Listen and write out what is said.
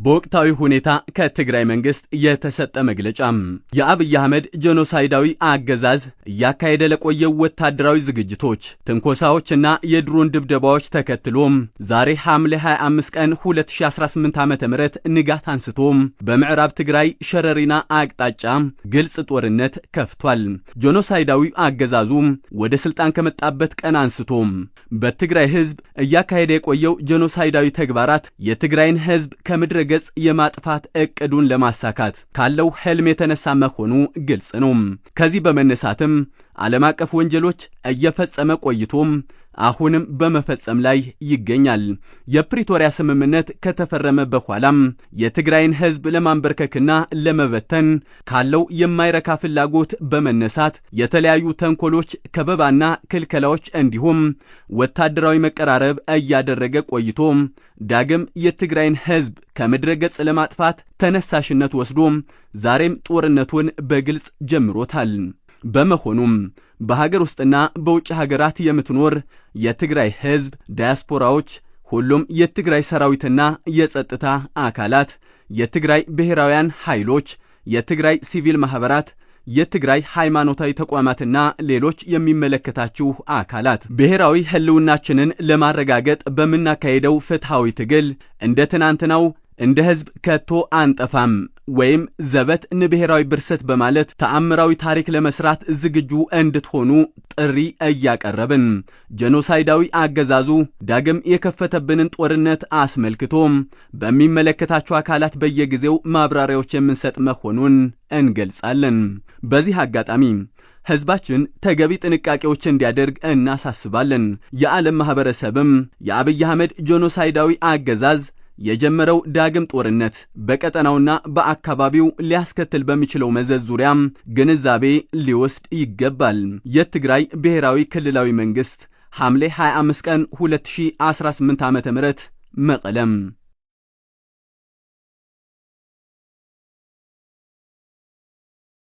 በወቅታዊ ሁኔታ ከትግራይ መንግስት የተሰጠ መግለጫ የአብይ አህመድ ጄኖሳይዳዊ አገዛዝ እያካሄደ ለቆየው ወታደራዊ ዝግጅቶች፣ ትንኮሳዎችና የድሮን ድብደባዎች ተከትሎ ዛሬ ሐምሌ 25 ቀን 2018 ዓ.ም ንጋት አንስቶ በምዕራብ ትግራይ ሸረሪና አቅጣጫ ግልጽ ጦርነት ከፍቷል። ጄኖሳይዳዊ አገዛዙ ወደ ስልጣን ከመጣበት ቀን አንስቶ በትግራይ ህዝብ እያካሄደ የቆየው ጄኖሳይዳዊ ተግባራት የትግራይን ህዝብ ከምድረ ገጽ የማጥፋት እቅዱን ለማሳካት ካለው ህልም የተነሳ መሆኑ ግልጽ ነው። ከዚህ በመነሳትም ዓለም አቀፍ ወንጀሎች እየፈጸመ ቆይቶ አሁንም በመፈጸም ላይ ይገኛል። የፕሪቶሪያ ስምምነት ከተፈረመ በኋላም የትግራይን ህዝብ ለማንበርከክና ለመበተን ካለው የማይረካ ፍላጎት በመነሳት የተለያዩ ተንኮሎች፣ ከበባና ክልከላዎች እንዲሁም ወታደራዊ መቀራረብ እያደረገ ቆይቶ ዳግም የትግራይን ህዝብ ከምድረ ገጽ ለማጥፋት ተነሳሽነት ወስዶ ዛሬም ጦርነቱን በግልጽ ጀምሮታል። በመሆኑም በሀገር ውስጥና በውጭ ሀገራት የምትኖር የትግራይ ህዝብ፣ ዳያስፖራዎች፣ ሁሉም የትግራይ ሰራዊትና የጸጥታ አካላት፣ የትግራይ ብሔራውያን ኃይሎች፣ የትግራይ ሲቪል ማህበራት፣ የትግራይ ሃይማኖታዊ ተቋማትና ሌሎች የሚመለከታችሁ አካላት ብሔራዊ ህልውናችንን ለማረጋገጥ በመናካሄደው ፍትሃዊ ትግል እንደ ትናንትናው እንደ ህዝብ ከቶ አንጠፋም ወይም ዘበት ንብሔራዊ ብርሰት በማለት ተአምራዊ ታሪክ ለመስራት ዝግጁ እንድትሆኑ ጥሪ እያቀረብን ጄኖሳይዳዊ አገዛዙ ዳግም የከፈተብንን ጦርነት አስመልክቶ በሚመለከታቸው አካላት በየጊዜው ማብራሪያዎች የምንሰጥ መሆኑን እንገልጻለን። በዚህ አጋጣሚ ህዝባችን ተገቢ ጥንቃቄዎች እንዲያደርግ እናሳስባለን። የዓለም ማህበረሰብም የአብይ አህመድ ጄኖሳይዳዊ አገዛዝ የጀመረው ዳግም ጦርነት በቀጠናውና በአካባቢው ሊያስከትል በሚችለው መዘዝ ዙሪያ ግንዛቤ ሊወስድ ይገባል። የትግራይ ብሔራዊ ክልላዊ መንግስት ሐምሌ 25 ቀን 2018 ዓ.ም መቀለም